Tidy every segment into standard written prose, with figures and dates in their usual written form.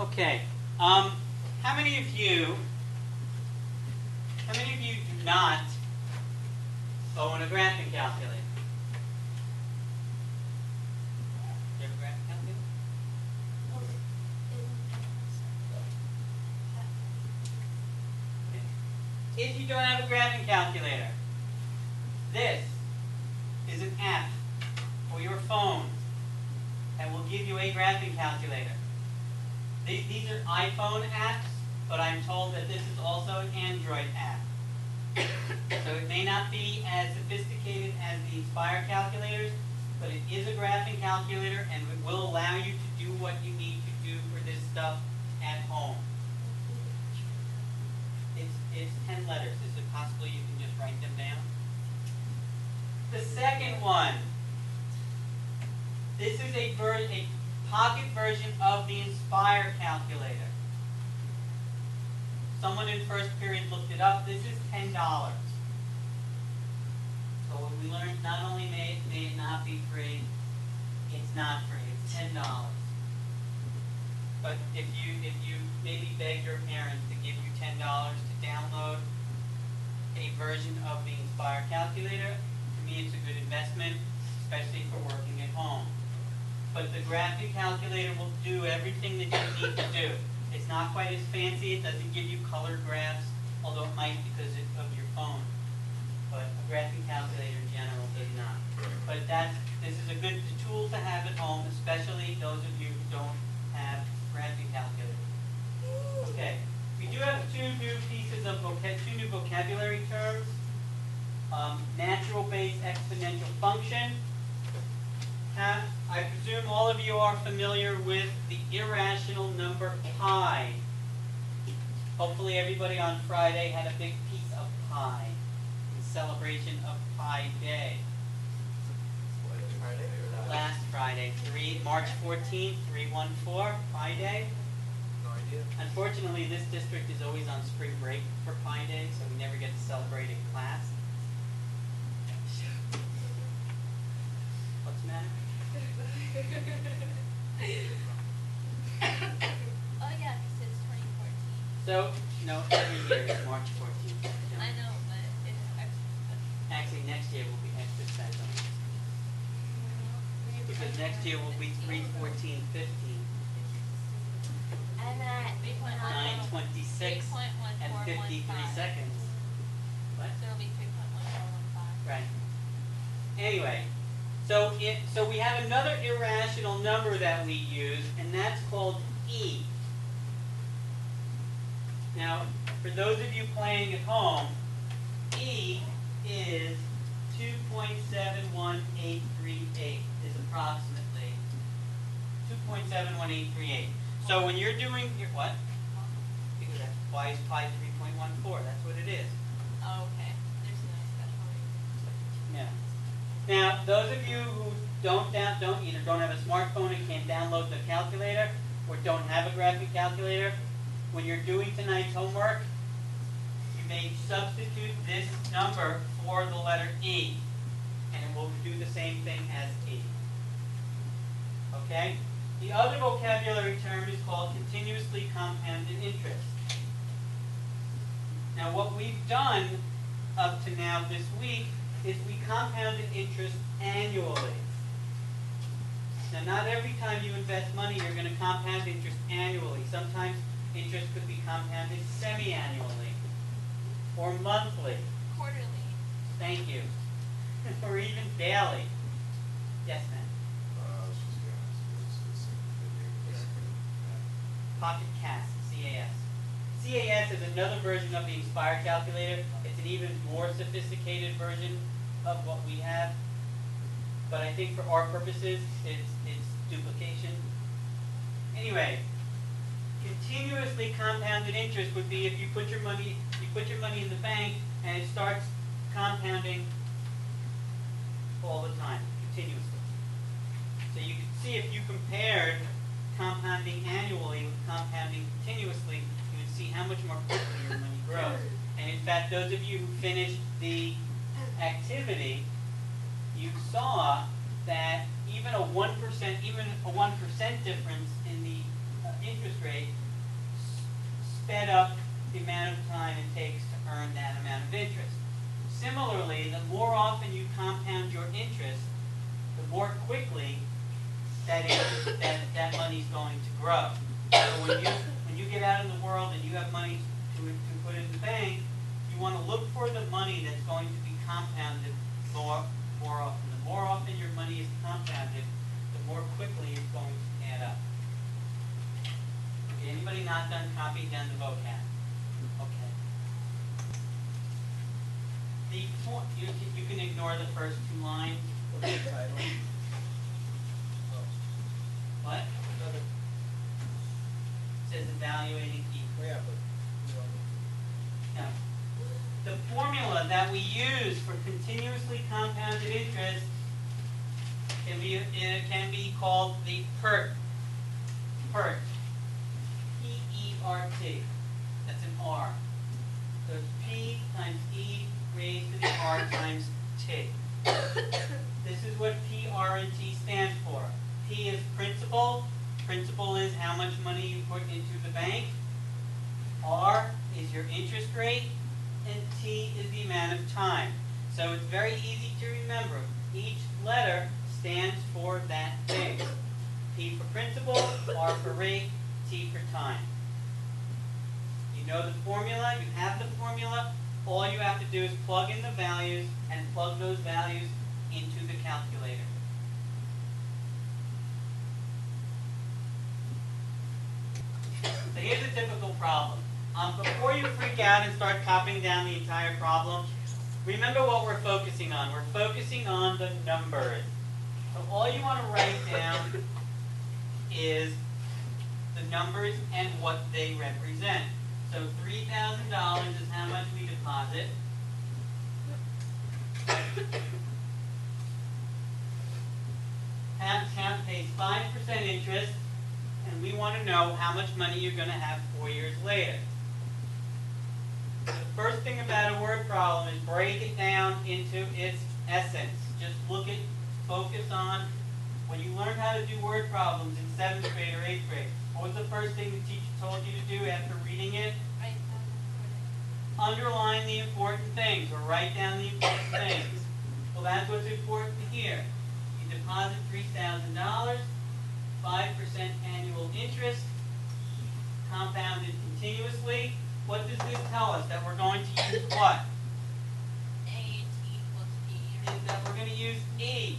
Okay. How many of you do not own a graphing calculator? Do you have a graphing calculator? Okay. If you don't have a graphing calculator, this is an app for your phone that will give you a graphing calculator. These are iPhone apps, but I'm told that this is also an Android app. So it may not be as sophisticated as the Inspire calculators, but it is a graphing calculator and it will allow you to do what you need to do for this stuff at home. It's 10 letters. Is it possible you can just write them down? The second one. This is a pocket version of the Inspire calculator. Someone in first period looked it up. This is $10. So what we learned, not only may it not be free, it's not free. It's $10. But if you maybe beg your parents to give you $10 to download a version of the Inspire calculator, to me it's a good investment, especially for working at home. But the graphic calculator will do everything that you need to do. It's not quite as fancy. It doesn't give you colored graphs, although it might because of your phone. But a graphic calculator in general does not. But this is a good tool to have at home, especially those of you who don't have graphic calculators. Okay, we do have two new vocabulary terms. Natural-based exponential function. I presume all of you are familiar with the irrational number pi. Hopefully everybody on Friday had a big piece of pie in celebration of Pi Day. Last Friday, March 14th, 314, Pi Day. No idea. Unfortunately, this district is always on spring break for Pi Day, so we never get to celebrate in class. What's the matter? Oh yeah, because it's 2014. So, no, every year is March 14th. I know, but it's Actually, next year will be extra special. Because next year will be 3/14/15. I'm at 9/26 and 53 seconds. What? So it'll be 3.1415. Right. Anyway, so we have another irrational number that we use, and that's called E. Now, for those of you playing at home, E is 2.71838 is approximately 2.71838. So when you're doing your what? Because that's why is pi 3.14. That's what it is. Oh, okay. There's no special reason. Yeah. Now, those of you who either don't have a smartphone and can't download the calculator, or don't have a graphic calculator, when you're doing tonight's homework, you may substitute this number for the letter E, and it will do the same thing as E. Okay? The other vocabulary term is called continuously compounded interest. Now, what we've done up to now this week is we compounded interest annually. Now, not every time you invest money, you're going to compound interest annually. Sometimes interest could be compounded semi-annually or monthly. Quarterly. Thank you. Or even daily. Yes, ma'am. Pocket CAS, CAS. CAS is another version of the Inspire calculator. It's an even more sophisticated version of what we have. But I think for our purposes, it's duplication. Anyway, continuously compounded interest would be if you put your money in the bank and it starts compounding all the time, continuously. So you can see if you compared compounding annually with compounding continuously, you would see how much more quickly your money grows. And in fact, those of you who finished the activity, you saw that even a 1% difference in the interest rate sped up the amount of time it takes to earn that amount of interest. Similarly, the more often you compound your interest, the more quickly that money's going to grow. So when you get out in the world and you have money to put in the bank, you want to look for the money that's going to be compounded more often. The more often your money is compounded, the more quickly it's going to add up. Okay, anybody not done copying down the vocab? Okay. You can ignore the first two lines. What? It says evaluating key. Yeah, but Now, the formula that we use for continuously compounded interest can be called the PERT. PERT. P-E-R-T. That's an R. So it's P times E raised to the R times T. This is what P, R, and T stand for. P is principal. Principal is how much money you put into the bank. R is your interest rate. And T is the amount of time. So it's very easy to remember. Each letter stands for that thing. P for principal, R for rate, T for time. You know the formula, you have the formula. All you have to do is plug in the values and plug those values into the calculator. So here's a typical problem. Before you freak out and start copying down the entire problem, remember what we're focusing on. We're focusing on the numbers. So all you want to write down is the numbers and what they represent. So $3,000 is how much we deposit. Account pays 5% interest, and we want to know how much money you're going to have 4 years later. The first thing about a word problem is break it down into its essence. Just focus on, when you learned how to do word problems in 7th grade or 8th grade, what was the first thing the teacher told you to do after reading it? Write down the Underline the important things, or write down the important things. Well, that's what's important here. You deposit $3,000, 5% annual interest, compounded continuously. What does this tell us? That we're going to use what? A and T plus B. Is that we're going to use E.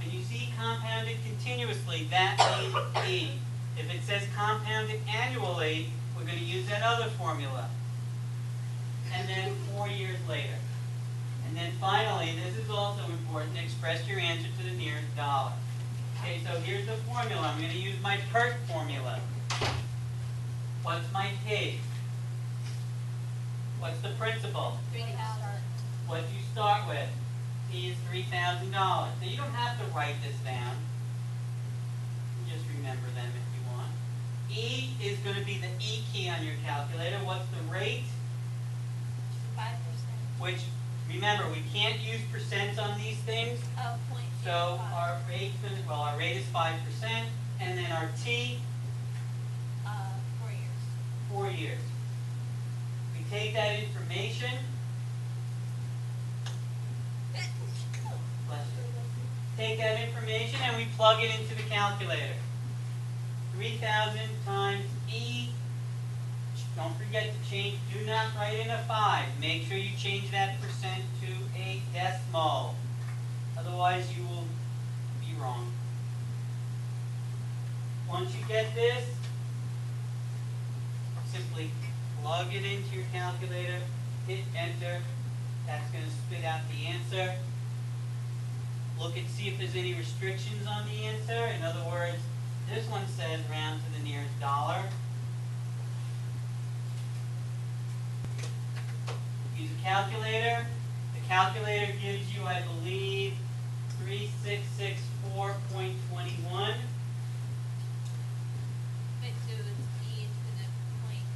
When you see compounded continuously, that means E. If it says compounded annually, we're going to use that other formula. And then 4 years later. And then finally, this is also important, express your answer to the nearest dollar. Okay, so here's the formula. I'm going to use my PERT formula. What's my P? What's the principal? 3,000. What do you start with? P is $3,000. Now you don't have to write this down. Just remember them if you want. E is going to be the E key on your calculator. What's the rate? 5%. Which, remember, we can't use percents on these things. Oh, 0.25. So our rate is 5%, and then our T, 4 years. 4 years. We take that information, and we plug it into the calculator. 3,000 times E. Don't forget to change. Do not write in a 5. Make sure you change that percent to a decimal. Otherwise, you will be wrong. Once you get this, simply plug it into your calculator, hit enter. That's going to spit out the answer. Look and see if there's any restrictions on the answer. In other words, this one says round to the nearest dollar. Use a calculator. The calculator gives you, I believe, 3664.21. Wait, so it's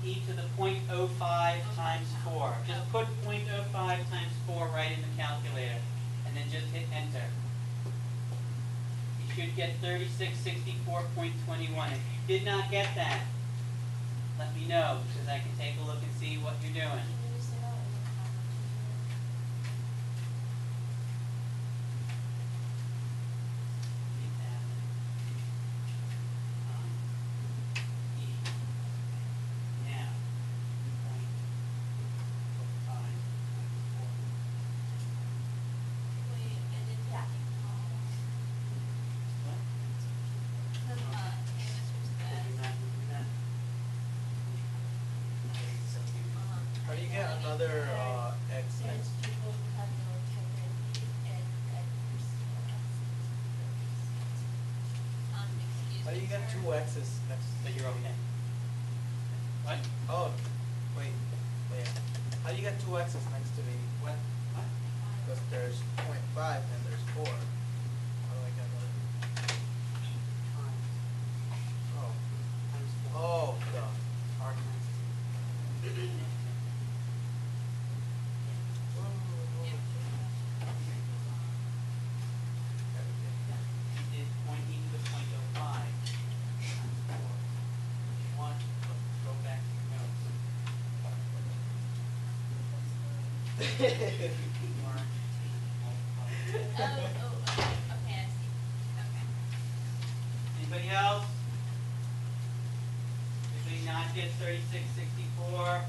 E to the 0.05 times 4. Just put 0.05 times 4 right in the calculator, and then just hit enter. You should get 3664.21. If you did not get that, let me know, because I can take a look and see what you're doing. Now, Wait, and then that. How do you get another X next? People who have no integrity and excuse How do you me, get sir. two X's next? So you're okay. What? Oh, wait. How do you get two X's next to the? What? What? Because there's 0.5 and there's 4. How do I get that? Oh. Times four. Oh, the. R times two. You did point e to the 0.05 times 4. If you want, go back to your notes. Okay, I see. Okay. Anybody else? Anybody not get 3664?